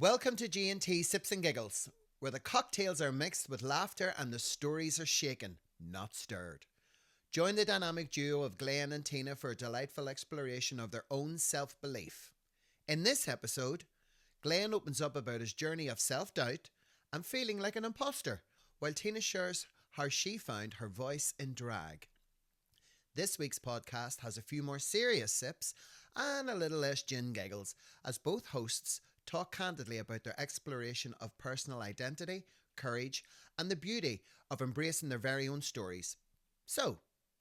Welcome to G&T Sips and Giggles, where the cocktails are mixed with laughter and the stories are shaken, not stirred. Join the dynamic duo of Glenn and Tina for a delightful exploration of their own self-belief. In this episode, Glenn opens up about his journey of self-doubt and feeling like an imposter, while Tina shares how she found her voice in drag. This week's podcast has a few more serious sips and a little less gin giggles, as both hosts talk candidly about their exploration of personal identity, courage, and the beauty of embracing their very own stories. So,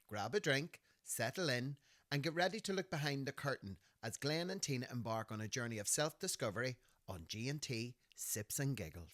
grab a drink, settle in, and get ready to look behind the curtain as Glenn and Tina embark on a journey of self-discovery on G&T Sips and Giggles.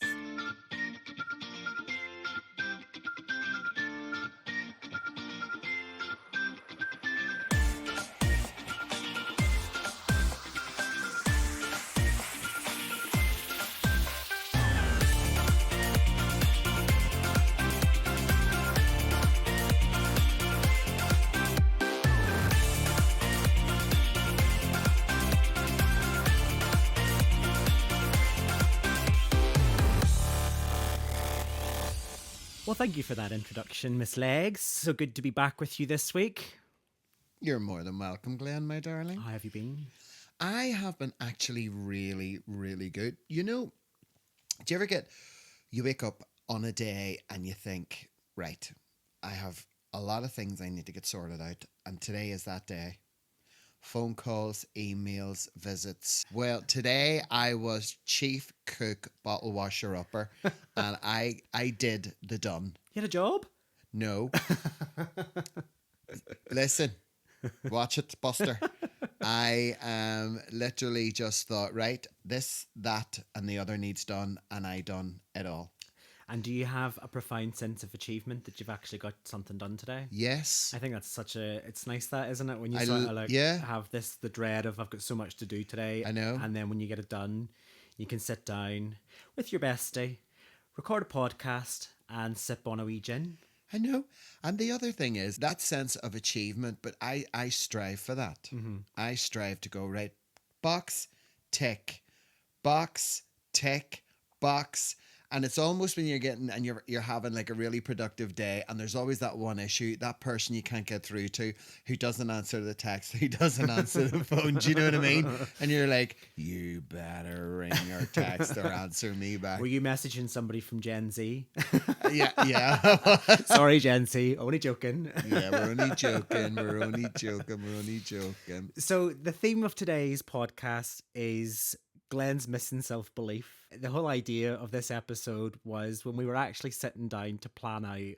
Well, thank you for that introduction, Miss Legs. So good to be back with you this week. You're more than welcome, Glenn, my darling. How have you been? I have been actually really, really good. You know, do you ever you wake up on a day and you think, right, I have a lot of things I need to get sorted out, and today is that day. Phone calls, emails, visits. Well, today I was chief cook, bottle washer upper, and I did the done. You had a job? No. Listen, watch it, Buster. I literally just thought, right, this, that, and the other needs done, and I done it all. And do you have a profound sense of achievement that you've actually got something done today? Yes. I think that's it's nice that, isn't it? When you I sort of like yeah. have the dread of I've got so much to do today. I know. And then when you get it done, you can sit down with your bestie, record a podcast, and sip on a wee gin. I know. And the other thing is that sense of achievement, but I strive for that. Mm-hmm. I strive to go, right, box, tick, box, tick, box. And it's almost when you're having like a really productive day, and there's always that one issue, that person you can't get through to, who doesn't answer the text, who doesn't answer the phone. Do you know what I mean? And you're like, you better ring or text or answer me back. Were you messaging somebody from Gen Z? Yeah. Sorry, Gen Z. Only joking. Yeah, we're only joking. So the theme of today's podcast is Glenn's missing self-belief. The whole idea of this episode was when we were actually sitting down to plan out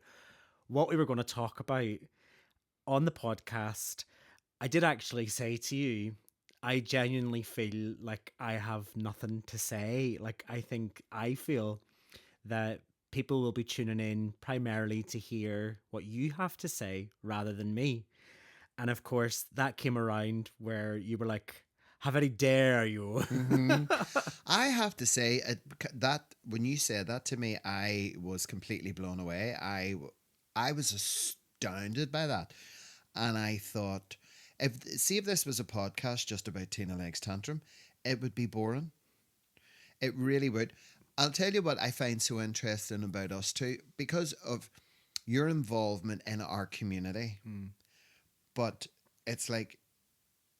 what we were going to talk about on the podcast, I did actually say to you, I genuinely feel like I have nothing to say. Like, I feel that people will be tuning in primarily to hear what you have to say rather than me. And of course, that came around where you were like, how very dare you? Mm-hmm. I have to say that when you said that to me, I was completely blown away. I was astounded by that. And I thought, if this was a podcast just about Tina Leg's tantrum, it would be boring. It really would. I'll tell you what I find so interesting about us too, because of your involvement in our community. But it's like,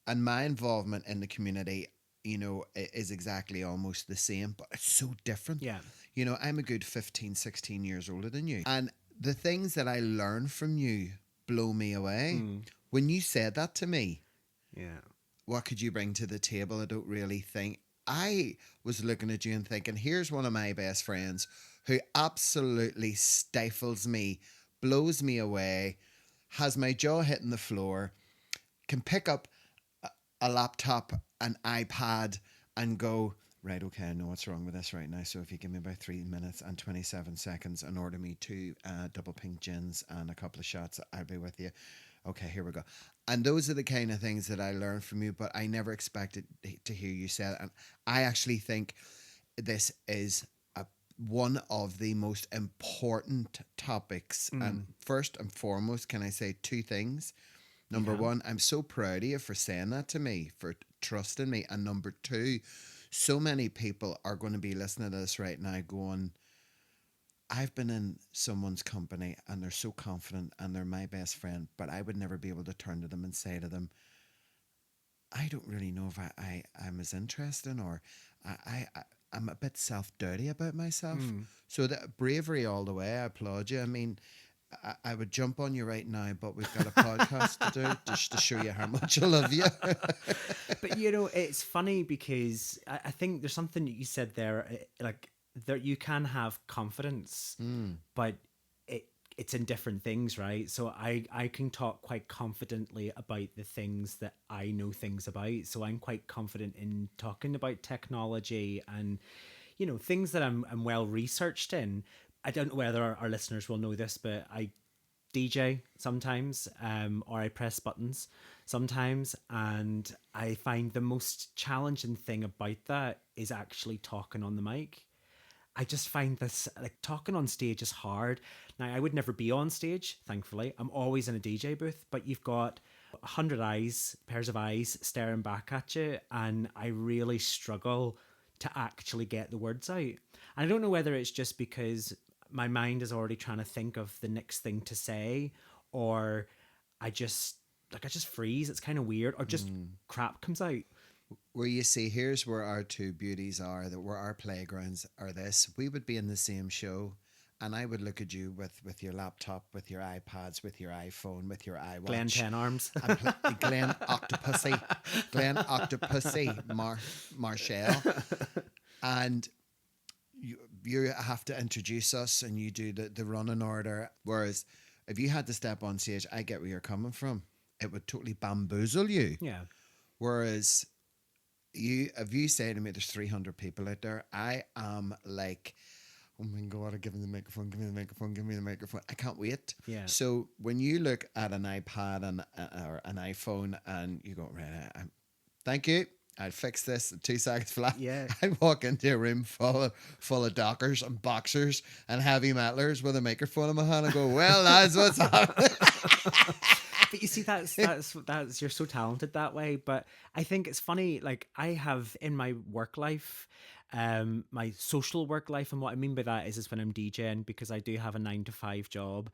and my involvement in the community, you know, is exactly almost the same, but it's so different. Yeah. You know, I'm a good 15, 16 years older than you. And the things that I learn from you blow me away. When you said that to me, Yeah. what could you bring to the table? I don't really think. I was looking at you and thinking, here's one of my best friends who absolutely stifles me, blows me away, has my jaw hitting the floor, can pick up a laptop, an iPad, and go, right, okay, I know what's wrong with this right now. So if you give me about 3 minutes and 27 seconds and order me 2 double pink gins and a couple of shots, I'll be with you. Okay, here we go. And those are the kind of things that I learned from you, but I never expected to hear you say it. And I actually think this is one of the most important topics. And first and foremost, can I say 2 things? Number one, I'm so proud of you for saying that to me, for trusting me. And number 2, so many people are going to be listening to this right now going, I've been in someone's company and they're so confident and they're my best friend, but I would never be able to turn to them and say to them, I don't really know if I'm as interested, or I'm a bit self-dirty about myself. So that bravery all the way. I applaud you. I mean, I would jump on you right now, but we've got a podcast to do just to show you how much I love you. But it's funny because I think there's something that you said there, like that you can have confidence, but it's in different things, right? So I can talk quite confidently about the things that I know things about. So I'm quite confident in talking about technology and things that I'm well researched in. I don't know whether our listeners will know this, but I DJ sometimes, or I press buttons sometimes, and I find the most challenging thing about that is actually talking on the mic. I just find this, like, talking on stage is hard. Now, I would never be on stage, thankfully. I'm always in a DJ booth, but you've got 100 eyes, pairs of eyes staring back at you, and I really struggle to actually get the words out. And I don't know whether it's just because my mind is already trying to think of the next thing to say, or I just freeze. It's kind of weird, or just crap comes out. Where you see, here's where our two beauties are, that where our playgrounds are this. We would be in the same show, and I would look at you with your laptop, with your iPads, with your iPhone, with your iWatch. Glenn 10 arms. Glenn Octopussy. Glenn Octopussy Marshall. And you have to introduce us, and you do the running order. Whereas if you had to step on stage, I get where you're coming from. It would totally bamboozle you. Yeah. Whereas if you say to me there's 300 people out there, I am like, oh my God, give me the microphone, give me the microphone, give me the microphone. I can't wait. Yeah. So when you look at an iPad or an iPhone and you go, right, thank you, I'll fix this in 2 seconds flat. Yeah. I walk into a room full of dockers and boxers and heavy metalers with a microphone in my hand and go, well, that's what's happening. But you see, that's you're so talented that way. But I think it's funny, like, I have in my work life, my social work life, and what I mean by that is when I'm DJing, because I do have a 9 to 5 job.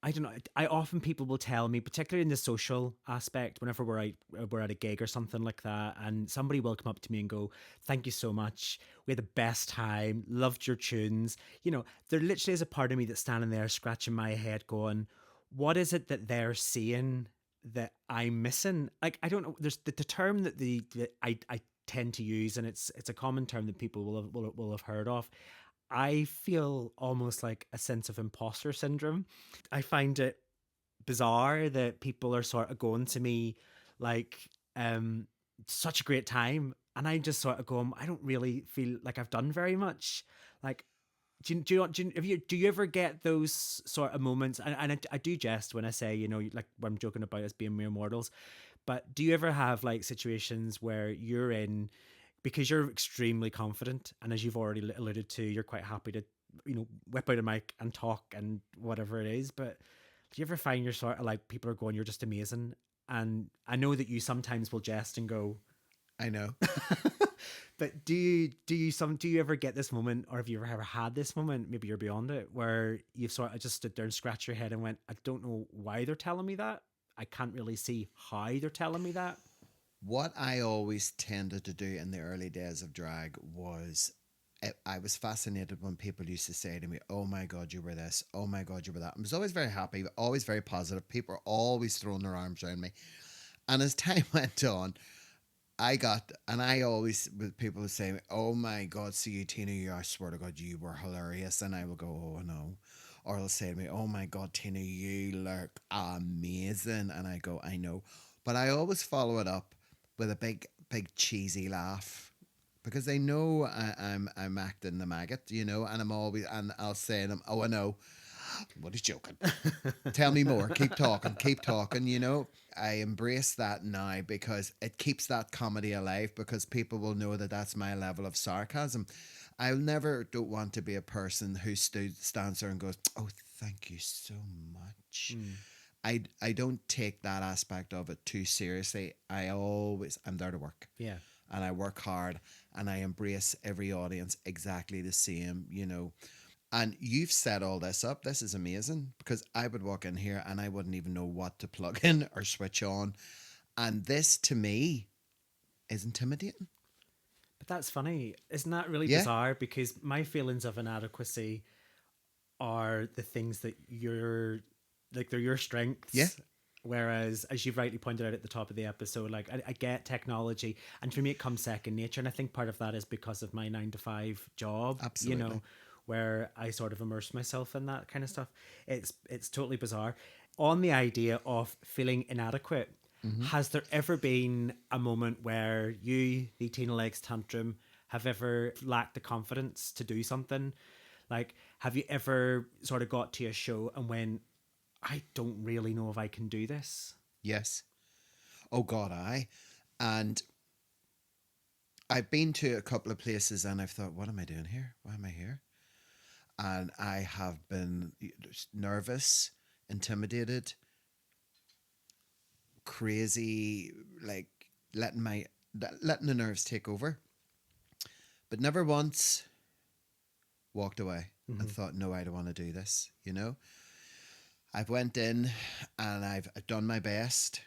I don't know. I often, people will tell me, particularly in the social aspect, whenever we're at a gig or something like that, and somebody will come up to me and go, "Thank you so much. We had the best time. Loved your tunes." There literally is a part of me that's standing there scratching my head, going, "What is it that they're seeing that I'm missing?" Like, I don't know. There's the term that I tend to use, and it's a common term that people will have heard of. I feel almost like a sense of imposter syndrome. I find it bizarre that people are sort of going to me like, such a great time. And I just sort of go, I don't really feel like I've done very much. Like, do you ever get those sort of moments? And I do jest when I say, like, when I'm joking about us being mere mortals. But do you ever have like situations where you're in, because you're extremely confident, and as you've already alluded to, you're quite happy to, whip out a mic and talk and whatever it is. But do you ever find you're sort of like, people are going, "You're just amazing"? And I know that you sometimes will jest and go, I know. but do you ever get this moment, or have you ever had this moment, maybe you're beyond it, where you've sort of just stood there and scratched your head and went, I don't know why they're telling me that. I can't really see how they're telling me that. What I always tended to do in the early days of drag was, I was fascinated when people used to say to me, "Oh my God, you were this. Oh my God, you were that." I was always very happy, always very positive. People were always throwing their arms around me. And as time went on, I always, with people would say, "Oh my God, see you, Tina, I swear to God, you were hilarious." And I will go, "Oh no." Or they'll say to me, "Oh my God, Tina, you look amazing." And I go, "I know." But I always follow it up with a big cheesy laugh, because they know I'm acting the maggot, and I'll say to them, "Oh, I know. What is joking? Tell me more. Keep talking. I embrace that now because it keeps that comedy alive, because people will know that that's my level of sarcasm. I don't want to be a person who stands there and goes, "Oh, thank you so much." I don't take that aspect of it too seriously. I'm there to work. Yeah. And I work hard and I embrace every audience exactly the same, you know. And you've set all this up. This is amazing because I would walk in here and I wouldn't even know what to plug in or switch on. And this to me is intimidating. But that's funny. Isn't that really Yeah. bizarre? Because my feelings of inadequacy are the things that you're like, they're your strengths. Yeah. Whereas, as you've rightly pointed out at the top of the episode, like I get technology, and for me, it comes second nature. And I think part of that is because of my 9 to 5 job. Absolutely. You know, where I sort of immerse myself in that kind of stuff. It's totally bizarre. On the idea of feeling inadequate, has there ever been a moment where you, the Tina Legs Tantrum, have ever lacked the confidence to do something? Like, have you ever sort of got to a show and went, I don't really know if I can do this? Yes. Oh God, and I've been to a couple of places and I've thought, what am I doing here? Why am I here? And I have been nervous, intimidated, crazy, like letting the nerves take over, but never once walked away and thought, no, I don't want to do this. You know, I've went in and I've done my best,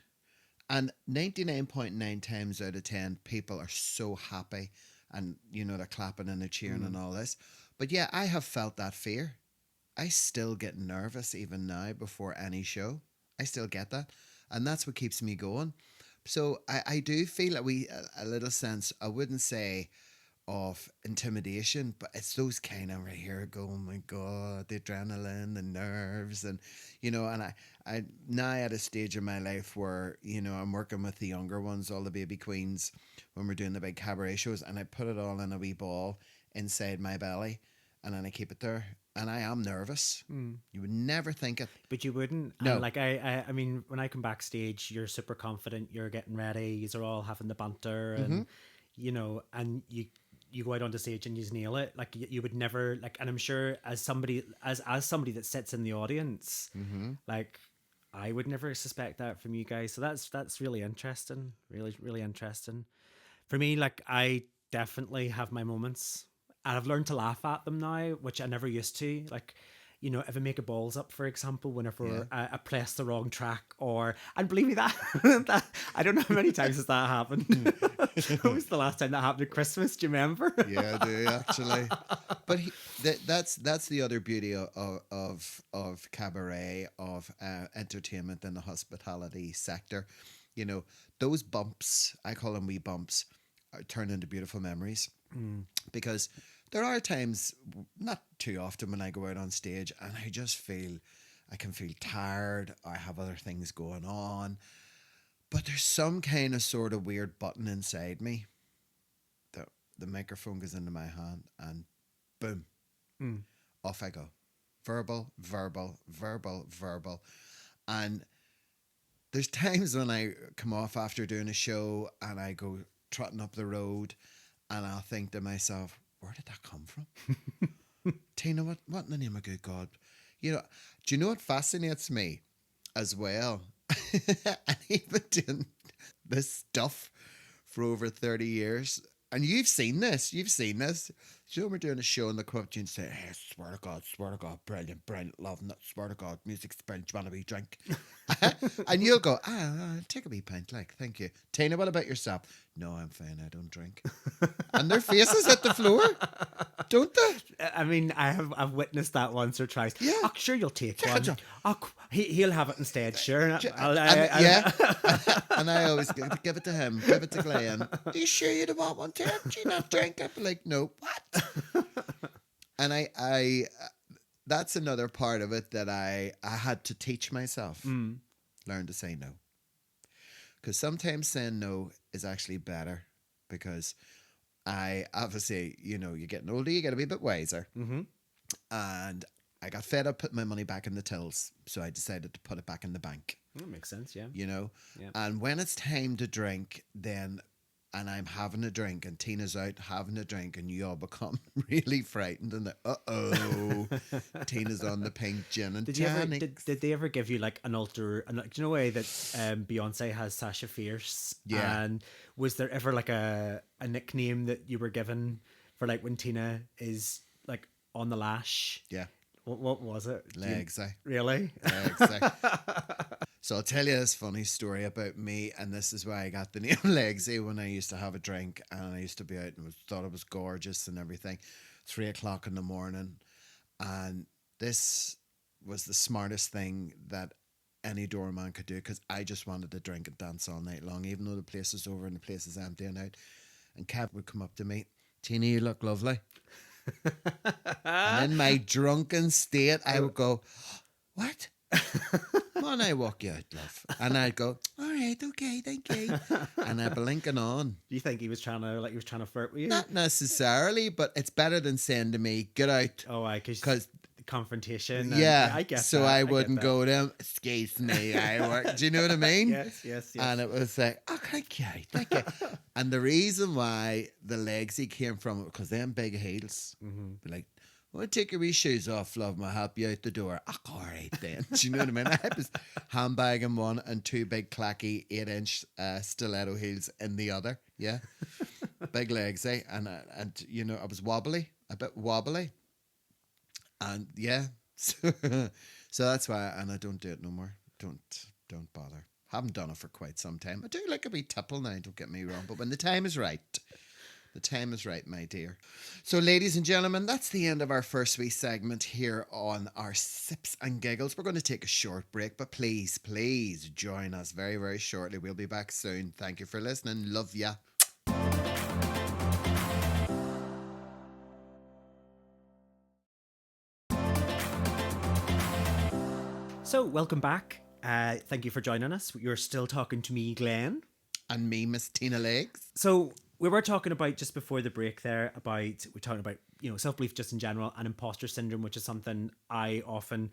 and 99.9 times out of 10 people are so happy, and you know, they're clapping and they're cheering and all this. But yeah, I have felt that fear. I still get nervous even now before any show. I still get that. And that's what keeps me going. So I do feel a little sense, I wouldn't say of intimidation, but it's those kind of right here go, oh my God, the adrenaline, the nerves. And, you know, and I now at a stage in my life where, you know, I'm working with the younger ones, all the baby queens, when we're doing the big cabaret shows, and I put it all in a wee ball inside my belly, and then I keep it there. And I am nervous. You would never think it. But you wouldn't. No. And like I mean, when I come backstage, you're super confident. You're getting ready. You're all having the banter, and you know, and you go out onto stage and you just nail it. Like you would never like. And I'm sure as somebody somebody that sits in the audience, like I would never suspect that from you guys. So that's really interesting. Really interesting. For me, like I definitely have my moments. And I've learned to laugh at them now, which I never used to. Like, you know, if I make a balls up, for example, whenever I press the wrong track, and believe me, that I don't know how many times has that happened. When was the last time that happened at Christmas? Do you remember? Yeah, I do actually. But that's the other beauty of cabaret, of entertainment in the hospitality sector. You know, those bumps, I call them wee bumps, turn into beautiful memories. Because there are times, not too often, when I go out on stage and I just feel, I can feel tired, I have other things going on, but there's some kind of sort of weird button inside me that the microphone goes into my hand and boom, off I go. Verbal. And there's times when I come off after doing a show and I go trotting up the road and I'll think to myself, where did that come from? Tina, what in the name of good God? You know, do you know what fascinates me as well? And even doing this stuff for over 30 years. And you've seen this. Do you know, we're doing a show and the come up to you and say, hey, swear to God, brilliant, loving it, swear to God, music's brilliant, do you want a wee drink? And you'll go, take a wee pint, like, thank you. Tina, what about yourself? No, I'm fine, I don't drink. And their faces hit the floor, don't they? I mean, I've witnessed that once or twice. Yeah. Oh, sure, you'll take Yeah, one. John. Oh, he'll have it instead, sure. Yeah. And I always give it to him, give it to Glenn. Are you sure you don't want one, Tim? Do you not drink? I'd be like, no. What? And I that's another part of it that I had to teach myself. Learn to say no. Because sometimes saying no is actually better, because I obviously, you know, you're getting older, you get a wee bit wiser. And I got fed up putting my money back in the tills, so I decided to put it back in the bank. That makes sense, yeah. You know? Yeah. And when it's time to drink, then and I'm having a drink, and Tina's out having a drink, and you all become really frightened, and Tina's on the pink gin and tonic. Did they ever give you like an alter? Do you know the way that Beyonce has Sasha Fierce? Yeah. And was there ever like a nickname that you were given for like when Tina is like on the lash? Yeah. What was it? Legs, Really? Legs, So I'll tell you this funny story about me, and this is why I got the name Legsy. When I used to have a drink and I used to be out and thought it was gorgeous and everything, 3 o'clock in the morning, and this was the smartest thing that any doorman could do, because I just wanted to drink and dance all night long, even though the place is over and the place is empty and out. And Kev would come up to me, Tina, you look lovely. And in my drunken state, I would go, what? Come on, I walk you out, love. And I'd go, all right, okay, thank you. And I'd be blinking on. Do you think he was trying to flirt with you? Not necessarily, but it's better than saying to me, get out. Oh, because confrontation. Yeah, I guess so that. I wouldn't go to him, excuse me, I work. Do you know what I mean? Yes. And it was like, oh, thank you. And the reason why the legs he came from, because them big heels, like, well, take your wee shoes off, love, I'll help you out the door. Oh, all right then. Do you know what I mean? I had this handbag in one and two big clacky 8-inch stiletto heels in the other. Yeah. Big legs, eh? And you know, I was a bit wobbly. And yeah. So that's why, and I don't do it no more. Don't bother. Haven't done it for quite some time. I do like a wee tipple now, don't get me wrong, but when the time is right. The time is right, my dear. So, ladies and gentlemen, that's the end of our first wee segment here on our Sips and Giggles. We're going to take a short break, but please join us very, very shortly. We'll be back soon. Thank you for listening. Love ya. So, welcome back. Thank you for joining us. You're still talking to me, Glenn. And me, Miss Tina Legs. So, we were talking about just before the break there we're talking about, self-belief just in general and imposter syndrome, which is something I often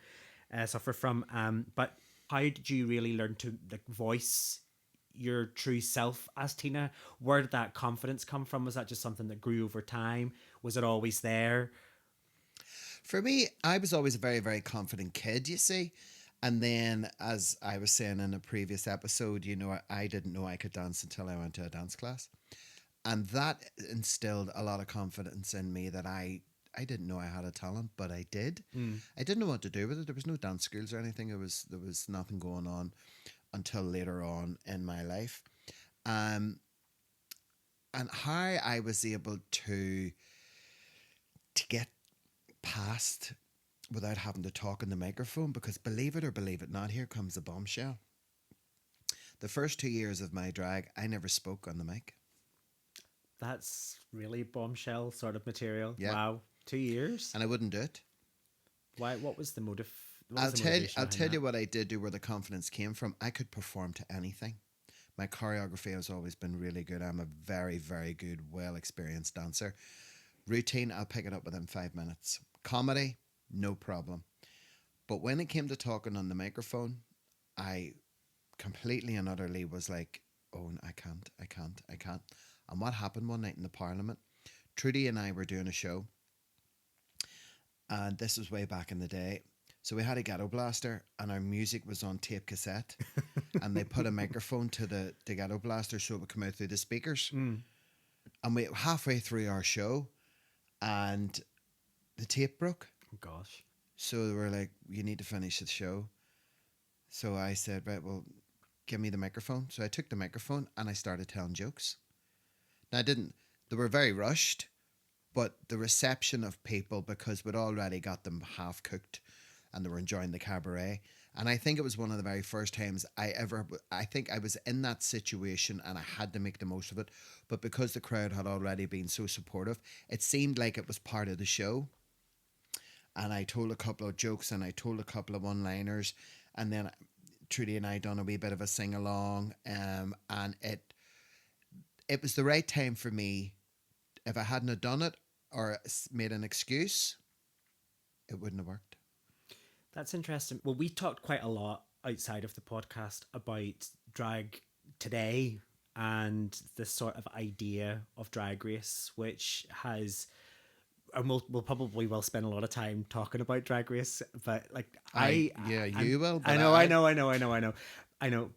suffer from. But how did you really learn to voice your true self as Tina? Where did that confidence come from? Was that just something that grew over time? Was it always there? For me, I was always a very, very confident kid, you see. And then, as I was saying in a previous episode, I didn't know I could dance until I went to a dance class. And that instilled a lot of confidence in me that I didn't know I had a talent, but I did. I didn't know what to do with it. There was no dance schools or anything. There was nothing going on until later on in my life. And how I was able to get past without having to talk in the microphone, because believe it or believe it not, here comes a bombshell. The first 2 years of my drag, I never spoke on the mic. That's really bombshell sort of material. Yeah. Wow. 2 years? And I wouldn't do it. Why? What was the motive? I'll tell you what I did do, where the confidence came from. I could perform to anything. My choreography has always been really good. I'm a very, very good, well-experienced dancer. Routine, I'll pick it up within 5 minutes. Comedy, no problem. But when it came to talking on the microphone, I completely and utterly was like, oh, I can't. And what happened one night in the Parliament, Trudy and I were doing a show, and this was way back in the day. So we had a ghetto blaster, and our music was on tape cassette, and they put a microphone to the ghetto blaster so it would come out through the speakers. And we halfway through our show, and the tape broke. Oh, gosh. So they were like, you need to finish the show. So I said, right, well, give me the microphone. So I took the microphone and I started telling jokes. Now, they were very rushed, but the reception of people, because we'd already got them half cooked and they were enjoying the cabaret. And I think it was one of the very first times I think I was in that situation and I had to make the most of it. But because the crowd had already been so supportive, it seemed like it was part of the show. And I told a couple of jokes and I told a couple of one-liners. And then Trudy and I done a wee bit of a sing-along. And it was the right time for me. If I hadn't have done it or made an excuse, it wouldn't have worked. That's interesting. Well, we talked quite a lot outside of the podcast about drag today and this sort of idea of Drag Race, which has, and we'll probably will spend a lot of time talking about Drag Race, but like you will. But I know,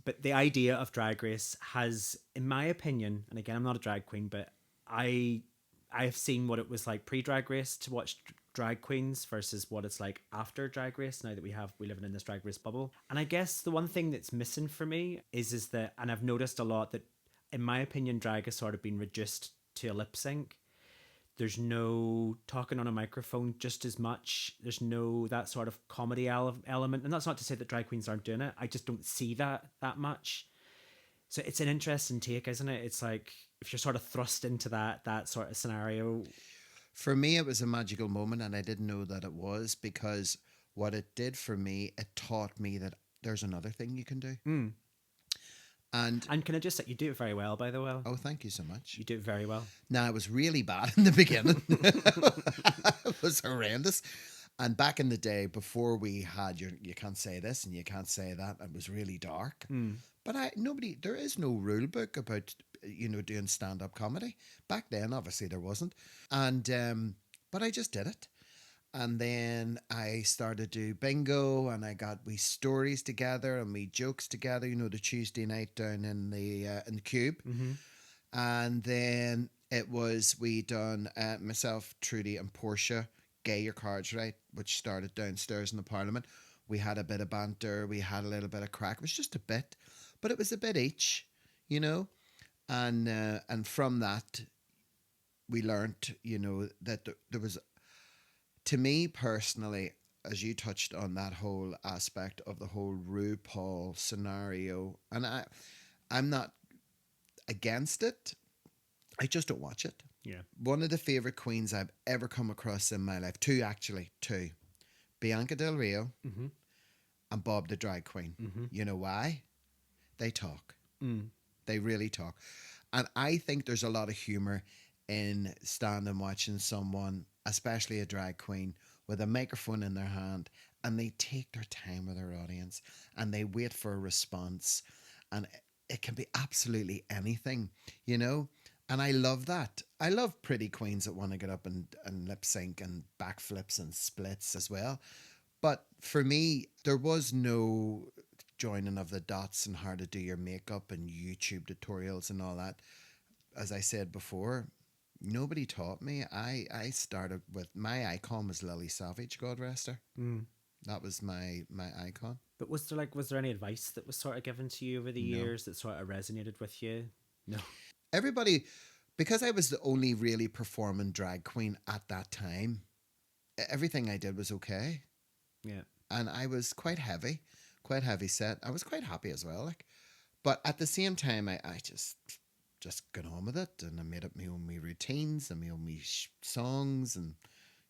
but the idea of Drag Race has, in my opinion, and again, I'm not a drag queen, but I have seen what it was like pre-Drag Race to watch drag queens versus what it's like after Drag Race, now that we living in this Drag Race bubble. And I guess the one thing that's missing for me is that, and I've noticed a lot, that in my opinion drag has sort of been reduced to a lip sync. There's no talking on a microphone just as much. There's no that sort of comedy element. And that's not to say that drag queens aren't doing it. I just don't see that much. So it's an interesting take, isn't it? It's like if you're sort of thrust into that sort of scenario. For me, it was a magical moment, and I didn't know that it was, because what it did for me, it taught me that there's another thing you can do. Mm. And can I just say, you do it very well, by the way. Oh, thank you so much. You do it very well. Now, it was really bad in the beginning. It was horrendous. And back in the day, before we had you can't say this and you can't say that, it was really dark. Mm. But there is no rule book about, doing stand-up comedy. Back then, obviously, there wasn't. And, but I just did it. And then I started to do bingo, and I got we stories together and we jokes together, the Tuesday night down in the Cube. Mm-hmm. And then we done myself, Trudy and Portia, Gay Your Cards Right, which started downstairs in the Parliament. We had a bit of banter, we had a little bit of crack. It was just a bit, but it was a bit each, and from that we learnt, that there was, to me personally, as you touched on that whole aspect of the whole RuPaul scenario, and I'm not against it, I just don't watch it. Yeah. One of the favourite queens I've ever come across in my life, two, Bianca Del Rio mm-hmm. and Bob the Drag Queen. Mm-hmm. You know why? They talk. Mm. They really talk. And I think there's a lot of humour in standing watching someone, especially a drag queen, with a microphone in their hand, and they take their time with their audience and they wait for a response, and it can be absolutely anything, and I love that. I love pretty queens that want to get up and lip sync and backflips and splits as well. But for me, there was no joining of the dots and how to do your makeup and YouTube tutorials and all that. As I said before, nobody taught me. I started with, my icon was Lily Savage, God rest her. Mm. That was my icon. But was there any advice that was sort of given to you over the years that sort of resonated with you? No. Everybody, because I was the only really performing drag queen at that time, everything I did was okay. Yeah. And I was quite heavy set. I was quite happy as well. But at the same time, I just got on with it, and I made up my own routines and my own songs, and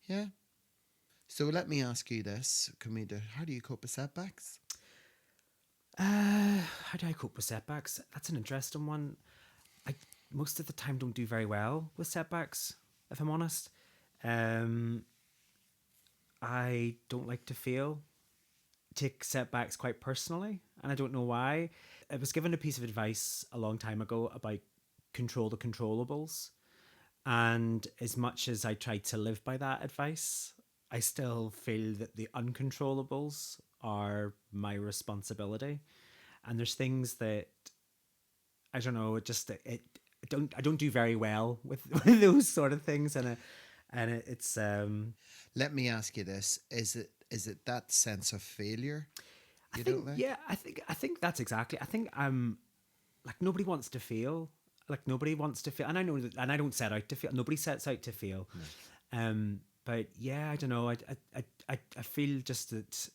yeah. So let me ask you this, how do you cope with setbacks? How do I cope with setbacks? That's an interesting one. I most of the time don't do very well with setbacks, if I'm honest. I don't like to fail. Take setbacks quite personally, and I don't know why. I was given a piece of advice a long time ago about control the controllables, and as much as I tried to live by that advice, I still feel that the uncontrollables are my responsibility. And there's things that I don't know, I don't do very well with those sort of things, and it's Let me ask you this: is it that sense of failure you don't like? Yeah, I think that's exactly. I think like nobody wants to fail. Like nobody wants to fail, and I know that, and I don't set out to fail. Nobody sets out to fail. No. But yeah, I don't know. I feel just that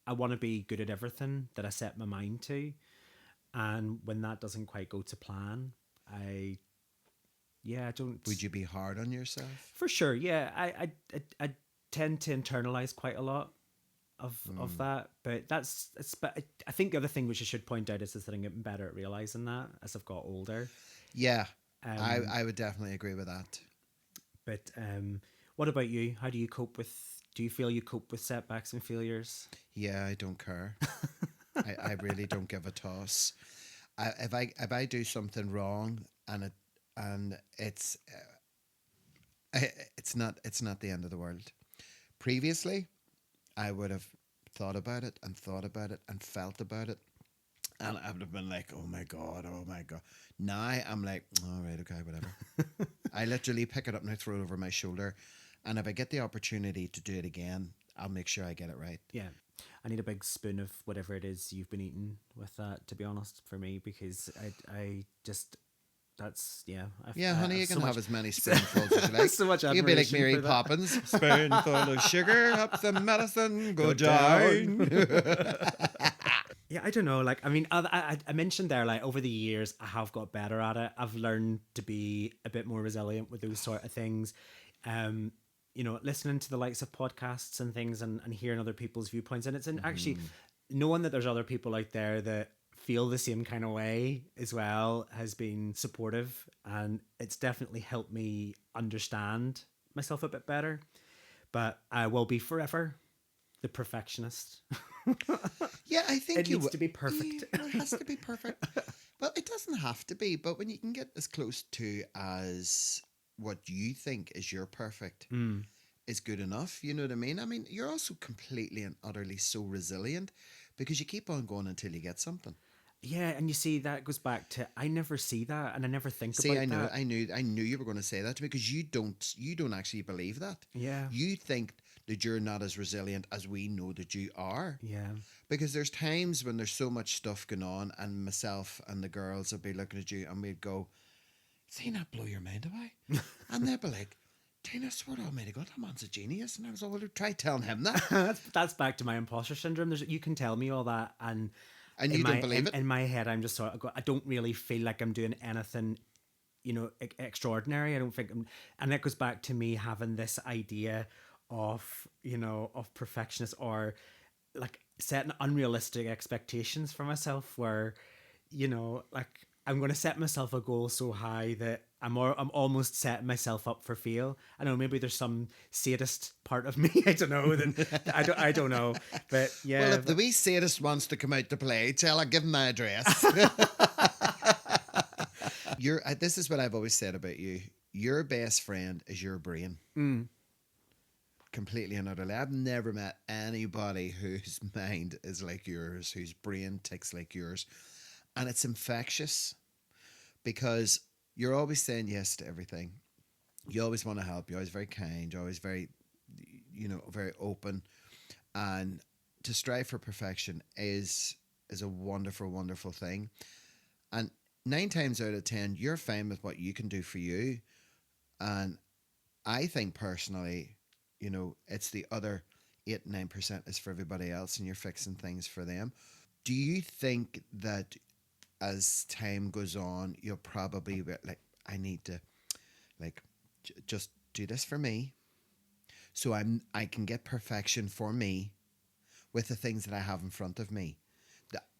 I want to be good at everything that I set my mind to, and when that doesn't quite go to plan, I don't. Would you be hard on yourself? For sure, yeah. I tend to internalize quite a lot of that, but but I think the other thing which I should point out is that I'm getting better at realizing that as I've got older. Yeah, I would definitely agree with that. But what about you? How do you cope with? Do you feel you cope with setbacks and failures? Yeah, I don't care. I really don't give a toss. If I do something wrong and it's it's not the end of the world. Previously, I would have thought about it and thought about it and felt about it, and I would have been like, "Oh my god, oh my god." Now I'm like, "All right, okay, whatever." I literally pick it up and I throw it over my shoulder, and if I get the opportunity to do it again, I'll make sure I get it right. Yeah. I need a big spoon of whatever it is you've been eating with that, to be honest, for me, because I just, that's, yeah. Yeah, I honey, have you so can have much, as many spoonfuls as you like. so much You can be like admiration Mary for that. Poppins, spoonful of sugar, up the medicine, go Go down. Yeah, I don't know. Like, I mean, I mentioned there, like, over the years, I have got better at it. I've learned to be a bit more resilient with those sort of things. Um, listening to the likes of podcasts and things, and hearing other people's viewpoints. And actually knowing that there's other people out there that feel the same kind of way as well has been supportive. And it's definitely helped me understand myself a bit better. But I will be forever the perfectionist. Yeah, I think It needs to be perfect. Yeah, well, it has to be perfect. Well, it doesn't have to be, but when you can get as close to as what you think is your perfect is good enough, you know what I mean? I mean, you're also completely and utterly so resilient because you keep on going until you get something. Yeah, and you see that goes back to I never see that and I never think See, about that. I knew you were going to say that because you don't actually believe that. Yeah. You think that you're not as resilient as we know that you are. Yeah. Because there's times when there's so much stuff going on, and myself and the girls will be looking at you, and we'd go, "See that blow your mind away?" And they'd be like, "Tina, swear to Almighty God, that man's a genius." And I was like, "Well, try telling him that." That's back to my imposter syndrome. You can tell me all that, and And you don't believe it. in my head, I'm just sort of I don't really feel like I'm doing anything, extraordinary. I don't think and that goes back to me having this idea of of perfectionist, or like setting unrealistic expectations for myself, where like I'm going to set myself a goal so high that I'm almost setting myself up for fail. I know maybe there's some sadist part of me. I don't know that I don't know, but yeah. Well, if the wee sadist wants to come out to play, tell her, give him my address. This is what I've always said about you. Your best friend is your brain. Completely and utterly. I've never met anybody whose mind is like yours, whose brain ticks like yours. And it's infectious because you're always saying yes to everything. You always want to help. You're always very kind. You're always very, very open. And to strive for perfection is a wonderful, wonderful thing. And 9 times out of 10, you're fine with what you can do for you. And I think personally, it's the other 8-9% is for everybody else, and you're fixing things for them. Do you think that as time goes on, you'll probably be like, I need to just do this for me, so I can get perfection for me with the things that I have in front of me,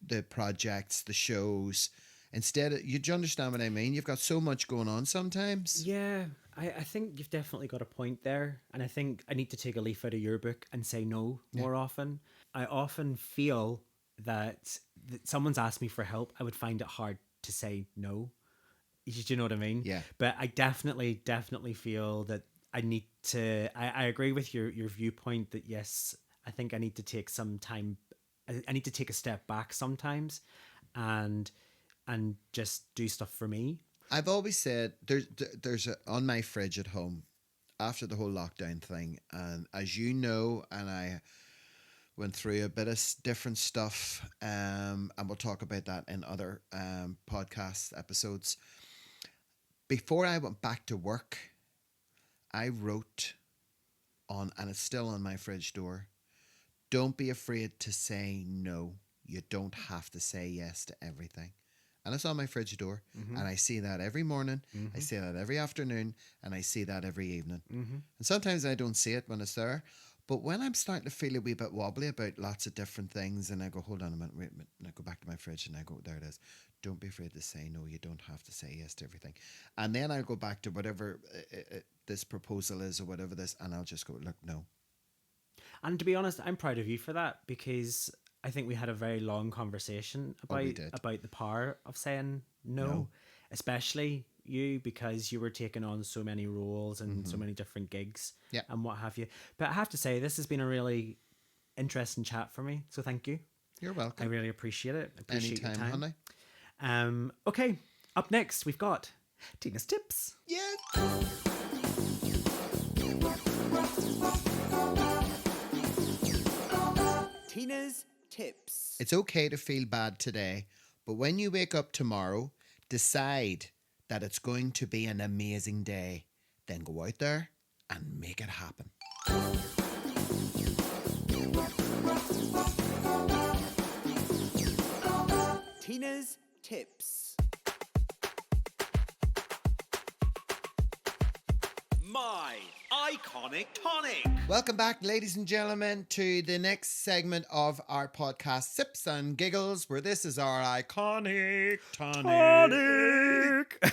the projects, the shows. Instead, do you understand what I mean? You've got so much going on sometimes. Yeah, I think you've definitely got a point there. And I think I need to take a leaf out of your book and say no more often. I often feel that someone's asked me for help, I would find it hard to say no. Do you know what I mean? Yeah. But I definitely feel that I need to, I agree with your viewpoint that yes, I think I need to take some time. I need to take a step back sometimes and just do stuff for me. I've always said there's on my fridge at home after the whole lockdown thing, and as you know, and I went through a bit of different stuff, and we'll talk about that in other podcast episodes. Before I went back to work, I wrote on, and it's still on my fridge door, don't be afraid to say no. You don't have to say yes to everything. And it's on my fridge door. Mm-hmm. And I see that every morning. Mm-hmm. I see that every afternoon. And I see that every evening. Mm-hmm. And sometimes I don't see it when it's there. But when I'm starting to feel a wee bit wobbly about lots of different things, and I go, hold on a minute, wait a minute. And I go back to my fridge and I go, there it is. Don't be afraid to say no. You don't have to say yes to everything. And then I'll go back to whatever this proposal is or whatever this, and I'll just go, look, no. And to be honest, I'm proud of you for that, because I think we had a very long conversation Oh, we about did. the power of saying no, No. especially you, because you were taking on so many roles and so many different gigs Yeah. and what have you. But I have to say, this has been a really interesting chat for me. So thank you. You're I welcome. really appreciate it. Appreciate Anytime, your time. honey. Okay, up next we've got Tina's tips. Yeah. Tina's tips. It's okay to feel bad today, but when you wake up tomorrow, decide that it's going to be an amazing day. Then go out there and make it happen. Tina's tips. My iconic tonic. Welcome back, ladies and gentlemen, to the next segment of our podcast, Sips and Giggles, where this is our iconic tonic.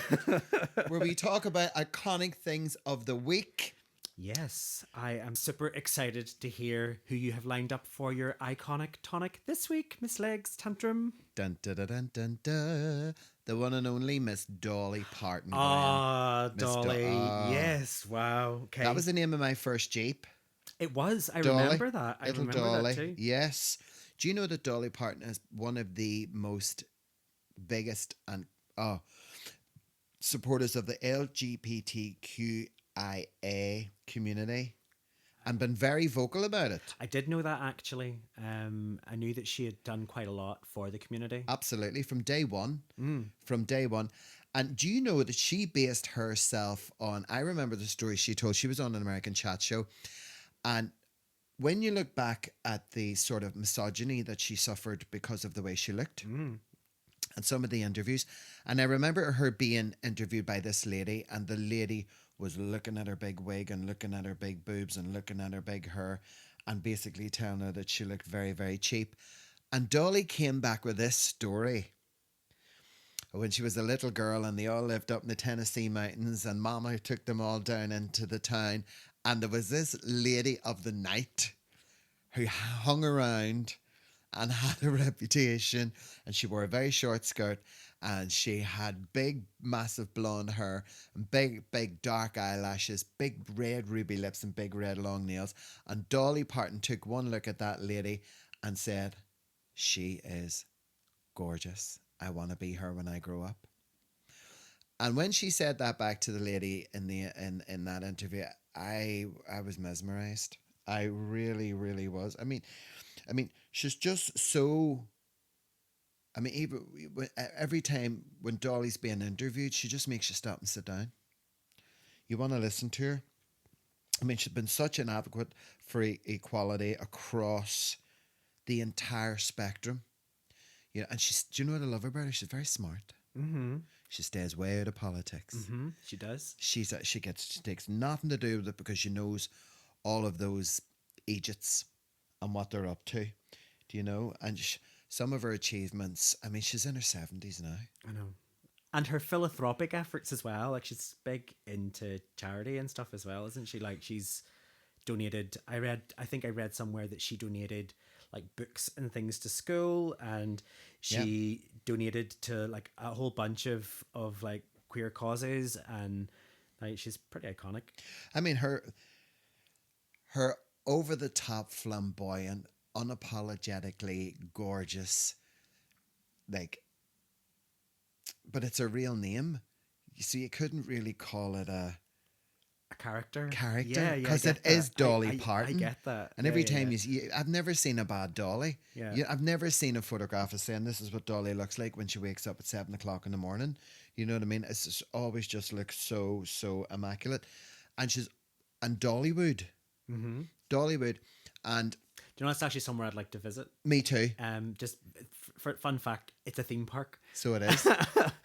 Where we talk about iconic things of the week. Yes, I am super excited to hear who you have lined up for your iconic tonic this week, Miss Legs Tantrum. Dun, dun, dun, dun, dun, dun. The one and only Miss Dolly Parton. Ah, Miss Dolly. Yes. Wow. Okay. That was the name of my first Jeep. It was. I Dolly, remember that. I little remember Dolly. that too. Yes. Do you know that Dolly Parton is one of the most biggest and supporters of the LGBTQIA community and been very vocal about it? I did know that actually. I knew that she had done quite a lot for the community. Absolutely. From day one. From day one. And do you know that she based herself on, I remember the story she told. She was on an American chat show. And when you look back at the sort of misogyny that she suffered because of the way she looked and some of the interviews, and I remember her being interviewed by this lady, and the lady was looking at her big wig and looking at her big boobs and looking at her big hair and basically telling her that she looked very, very cheap. And Dolly came back with this story. When she was a little girl and they all lived up in the Tennessee mountains and Mama took them all down into the town, and there was this lady of the night who hung around and had a reputation, and she wore a very short skirt and she had big massive blonde hair and big dark eyelashes, big red ruby lips and big red long nails. And Dolly Parton took one look at that lady and said, "She is gorgeous. I want to be her when I grow up." And when she said that back to the lady in that interview, I was mesmerized. I really, really was. I mean, she's just so. I mean, even every time when Dolly's being interviewed, she just makes you stop and sit down. You want to listen to her. I mean, she's been such an advocate for equality across the entire spectrum. You know, and do you know what I love about her? She's very smart. Mm-hmm. She stays way out of politics. Mm-hmm. She does. She takes nothing to do with it because she knows all of those idiots and what they're up to. Do you know? And some of her achievements. I mean, she's in her 70s now. I know. And her philanthropic efforts as well. Like, she's big into charity and stuff as well, isn't she? Like, she's donated. I think I read somewhere that she donated like books and things to school, and she donated to like a whole bunch of like queer causes, and like she's pretty iconic. I mean, her over the top, flamboyant, unapologetically gorgeous, like, but it's a real name. You see, you couldn't really call it a character, because it is Dolly Parton. I get that. And every time I've never seen a bad Dolly. Yeah. I've never seen a photograph of saying this is what Dolly looks like when she wakes up at 7 o'clock in the morning. You know what I mean? It's just always just looks so immaculate, and Dollywood, Dollywood, and. Do you know, it's actually somewhere I'd like to visit. Me too. Just for fun fact, it's a theme park. So it is,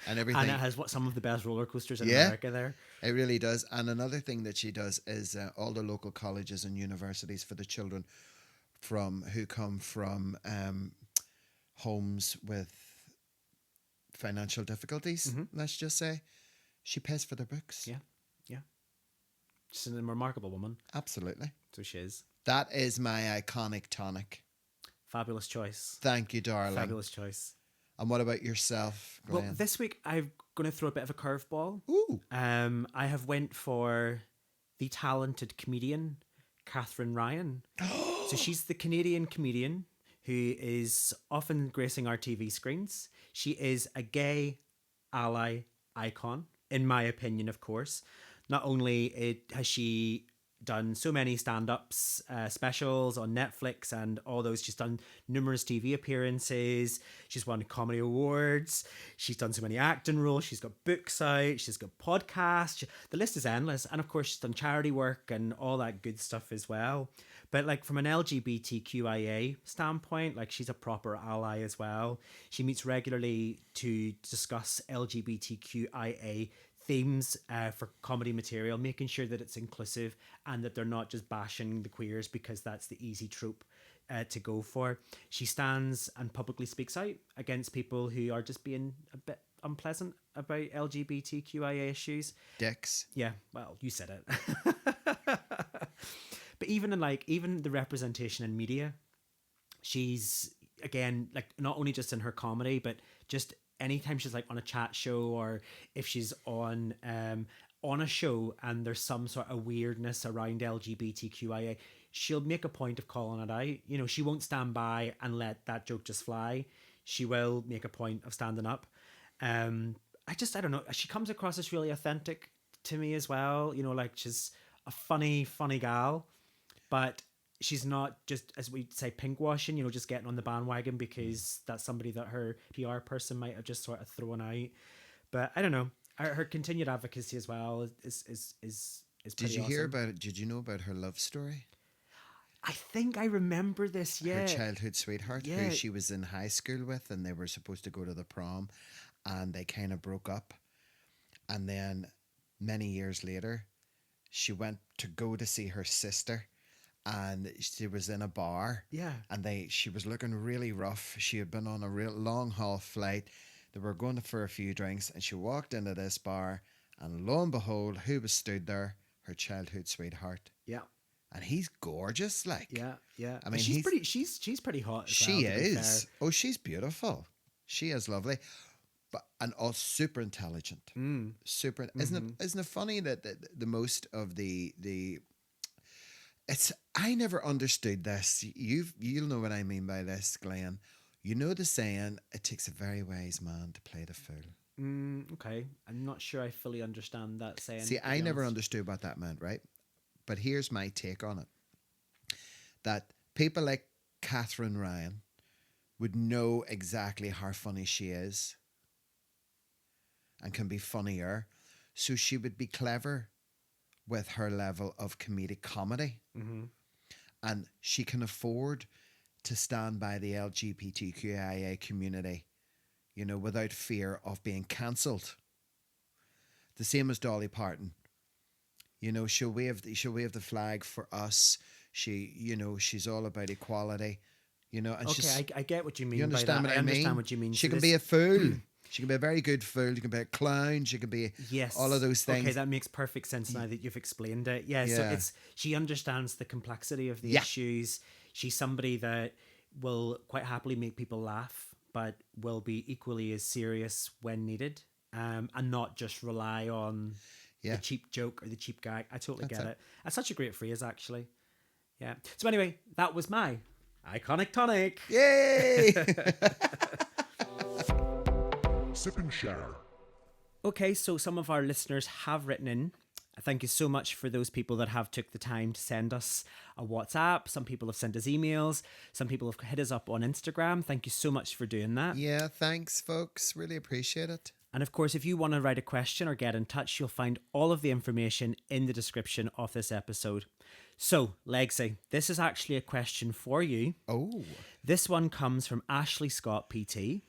and everything. And it has some of the best roller coasters in America there. It really does. And another thing that she does is all the local colleges and universities for the children who come from homes with financial difficulties. Let's just say, she pays for their books. Yeah. She's a remarkable woman. Absolutely. So she is. That is my iconic tonic. Fabulous choice. Thank you, darling. Fabulous choice. And what about yourself, Glenn? Well, this week I'm going to throw a bit of a curveball. Ooh. I have went for the talented comedian, Catherine Ryan. So she's the Canadian comedian who is often gracing our TV screens. She is a gay ally icon, in my opinion, of course. Not only has she done so many stand-ups, specials on Netflix and all those, she's done numerous TV appearances, she's won comedy awards, she's done so many acting roles, she's got books out, she's got podcasts, the list is endless. And of course she's done charity work and all that good stuff as well. But like from an LGBTQIA standpoint, like she's a proper ally as well. She meets regularly to discuss LGBTQIA themes for comedy material, making sure that it's inclusive and that they're not just bashing the queers because that's the easy trope to go for. She stands and publicly speaks out against people who are just being a bit unpleasant about LGBTQIA issues. Dicks. Yeah, well, you said it. But even the representation in media, she's, again, like not only just in her comedy, but just anytime she's like on a chat show, or if she's on a show and there's some sort of weirdness around LGBTQIA, she'll make a point of calling it out. You know, she won't stand by and let that joke just fly. She will make a point of standing up. I don't know. She comes across as really authentic to me as well. You know, like she's a funny gal, but she's not just, as we say, pinkwashing, you know, just getting on the bandwagon because that's somebody that her PR person might have just sort of thrown out. But I don't know. Her continued advocacy as well is Did you awesome. hear about it? Did you know about her love story? I think I remember this, yeah. Her childhood sweetheart, Yeah. who she was in high school with, and they were supposed to go to the prom, and they kind of broke up. And then many years later, she went to go to see her sister, and she was in a bar. Yeah. And she was looking really rough. She had been on a real long haul flight. They were going for a few drinks, and she walked into this bar, and lo and behold, who was stood there? Her childhood sweetheart. Yeah. And he's gorgeous, like. Yeah. I mean, she's pretty hot as she well, to be is. fair. Oh, she's beautiful. She is lovely, and all super intelligent. Super. Isn't it funny that the most of the it's, I never understood this. You'll know what I mean by this, Glenn. You know the saying, it takes a very wise man to play the fool. Okay. I'm not sure I fully understand that saying. See, I never understood what that meant, right? But here's my take on it. That people like Catherine Ryan would know exactly how funny she is and can be funnier. So she would be clever with her level of comedic comedy. And she can afford to stand by the LGBTQIA community, you know, without fear of being cancelled. The same as Dolly Parton. You know, she'll wave the flag for us. She's all about equality. You know, and okay, I get what you mean. You understand by that. what I mean? Understand what you mean. She So can be a fool. She can be a very good fool. She can be a clown. She can be all of those things. Okay, that makes perfect sense now that you've explained it. Yeah, so she understands the complexity of the issues. She's somebody that will quite happily make people laugh, but will be equally as serious when needed, and not just rely on the cheap joke or the cheap gag. I totally get it. That's such a great phrase, actually. Yeah. So anyway, that was my iconic tonic. Yay! Sip and share. Okay, so some of our listeners have written in. Thank you so much for those people that have took the time to send us a WhatsApp. Some people have sent us emails. Some people have hit us up on Instagram. Thank you so much for doing that. Yeah, thanks, folks. Really appreciate it. And of course, if you want to write a question or get in touch, you'll find all of the information in the description of this episode. So, Legsy, this is actually a question for you. Oh. This one comes from Ashley Scott PT.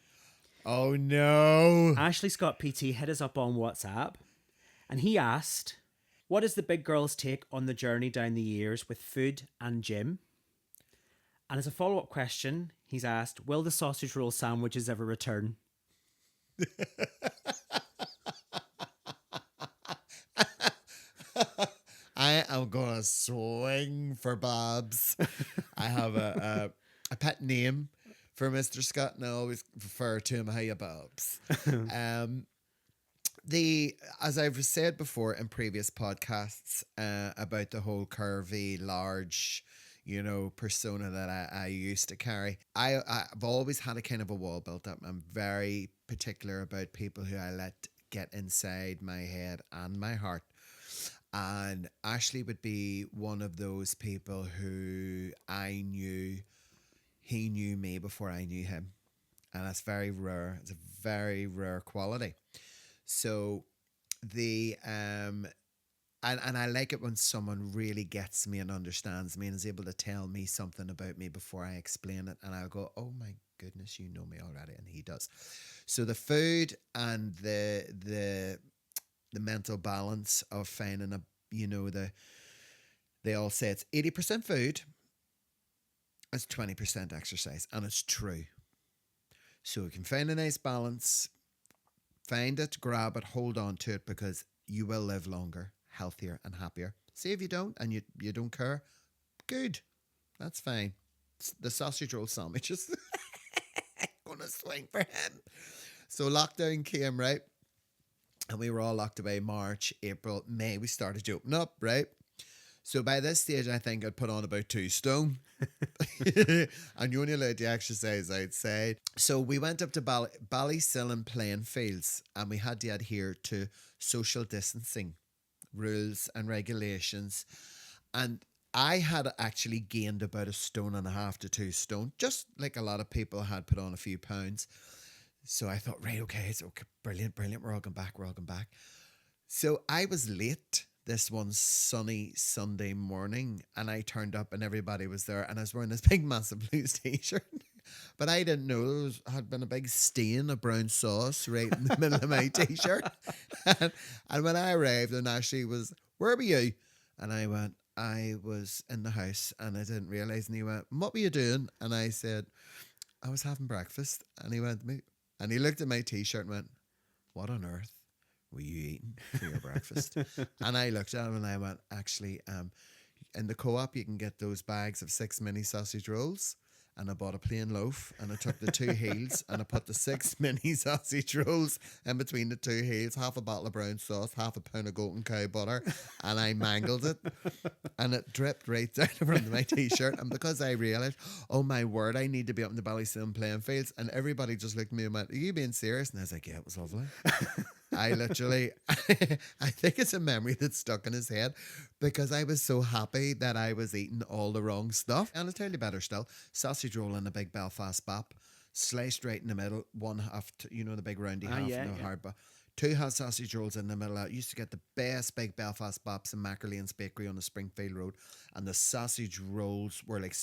Oh, no. Ashley Scott PT hit us up on WhatsApp, and he asked, what is the big girl's take on the journey down the years with food and gym? And as a follow-up question, he's asked, will the sausage roll sandwiches ever return? I am gonna swing for Bob's. I have a pet name for Mr. Scott, and I always refer to him, hiya Bobs. As I've said before in previous podcasts about the whole curvy, large, persona that I used to carry, I've always had a kind of a wall built up. I'm very particular about people who I let get inside my head and my heart. And Ashley would be one of those people who I knew he knew me before I knew him. And that's very rare. It's a very rare quality. So and I like it when someone really gets me and understands me and is able to tell me something about me before I explain it. And I'll go, oh my goodness, you know me already. And he does. So the food and the mental balance of finding they all say it's 80% food, it's 20% exercise. And it's true. So we can find a nice balance. Find it, grab it, hold on to it, because you will live longer, healthier and happier. See if you don't and you don't care, good. That's fine. The sausage roll sandwiches. Gonna swing for him. So lockdown came, right? And we were all locked away March, April, May. We started to open up, right? So by this stage, I think I'd put on about 2 stone. And you only allowed to exercise outside. So we went up to Ballysillan playing fields, and we had to adhere to social distancing rules and regulations. And I had actually gained about 1.5 stone to 2 stone, just like a lot of people had put on a few pounds. So I thought, right, okay, it's okay, brilliant. We're all going back. So I was late this one sunny Sunday morning, and I turned up and everybody was there, and I was wearing this big massive Blues t-shirt. But I didn't know there had been a big stain of brown sauce right in the middle of my t-shirt. And when I arrived, and Ashley was, where were you? And I went, I was in the house and I didn't realise. And he went, what were you doing? And I said, I was having breakfast. And he went to me, and he looked at my t-shirt and went, what on earth were you eating for your breakfast? And I looked at him and I went, actually, in the Co-op you can get those bags of 6 mini sausage rolls. And I bought a plain loaf, and I took the 2 heels and I put the 6 mini sausage rolls in between the 2 heels, half a bottle of brown sauce, half a pound of golden cow butter, and I mangled it, and it dripped right down the front of my t-shirt. And because I realised, oh my word, I need to be up in the Ballysillan playing fields, and everybody just looked at me and went, are you being serious? And I was like, yeah, it was lovely. I literally, I think it's a memory that's stuck in his head, because I was so happy that I was eating all the wrong stuff. And I'll tell you better still, sausage roll and a big Belfast bap, sliced right in the middle, one half, the big roundy half, hard bap. 2 hot sausage rolls in the middle. I used to get the best big Belfast baps in Mackerlane's Bakery on the Springfield Road, and the sausage rolls were like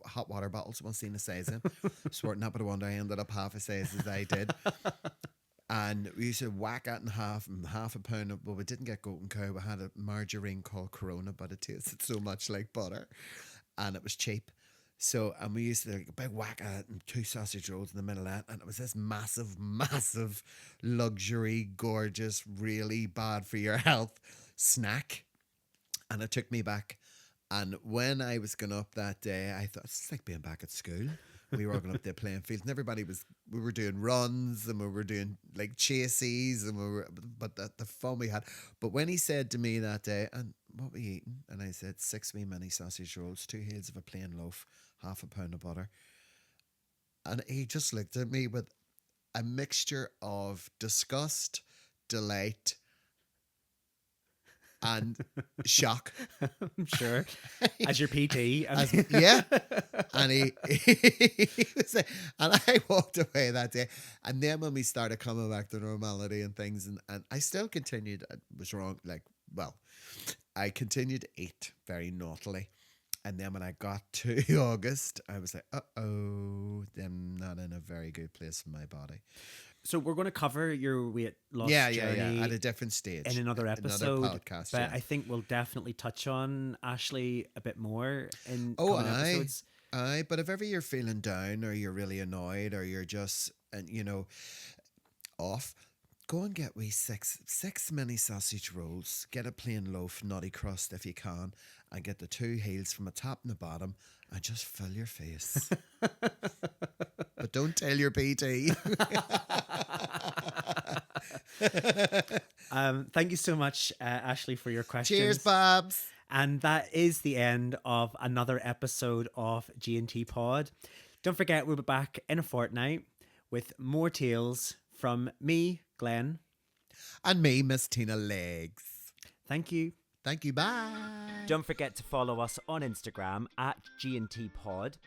hot water bottles, one seen the size in. Swear not, but I wonder I ended up half a size as I did. And we used to whack it in half, and half a pound of, well, we didn't get golden cow, we had a margarine called Corona, but it tasted so much like butter, and it was cheap. So, and we used to like a big whack at it and 2 sausage rolls in the middle of that, and it was this massive luxury, gorgeous, really bad for your health snack. And it took me back. And when I was going up that day, I thought, it's like being back at school. We were all going up there playing fields, and we were doing runs, and we were doing like chases, and but the fun we had. But when he said to me that day, and what were you eating? And I said, 6 wee mini sausage rolls, 2 heels of a plain loaf, half a pound of butter. And he just looked at me with a mixture of disgust, delight, and shock. I'm sure. As your PT. Yeah. And he was like, and I walked away that day. And then when we started coming back to normality and things, and I still continued, it was wrong, I continued to eat very naughtily. And then when I got to August, I was like, I'm not in a very good place in my body. So we're going to cover your weight loss journey at a different stage in another episode, another podcast. But I think we'll definitely touch on Ashley a bit more in coming episodes. But if ever you're feeling down, or you're really annoyed, or you're just off, Go and get we six mini sausage rolls. Get a plain loaf, nutty crust if you can, and get the two heels from the top and the bottom, and just fill your face. But don't tell your PT. Thank you so much, Ashley, for your questions. Cheers, Babs. And that is the end of another episode of G&T Pod. Don't forget, we'll be back in a fortnight with more tales from me, Glenn. And me, Miss Tina Legs. Thank you. Thank you, bye. Don't forget to follow us on Instagram at G&T Pod.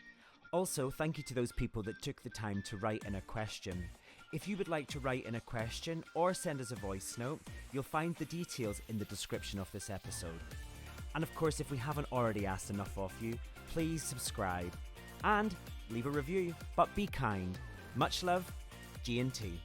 Also, thank you to those people that took the time to write in a question. If you would like to write in a question or send us a voice note, you'll find the details in the description of this episode. And of course, if we haven't already asked enough of you, please subscribe and leave a review, but be kind. Much love, G&T.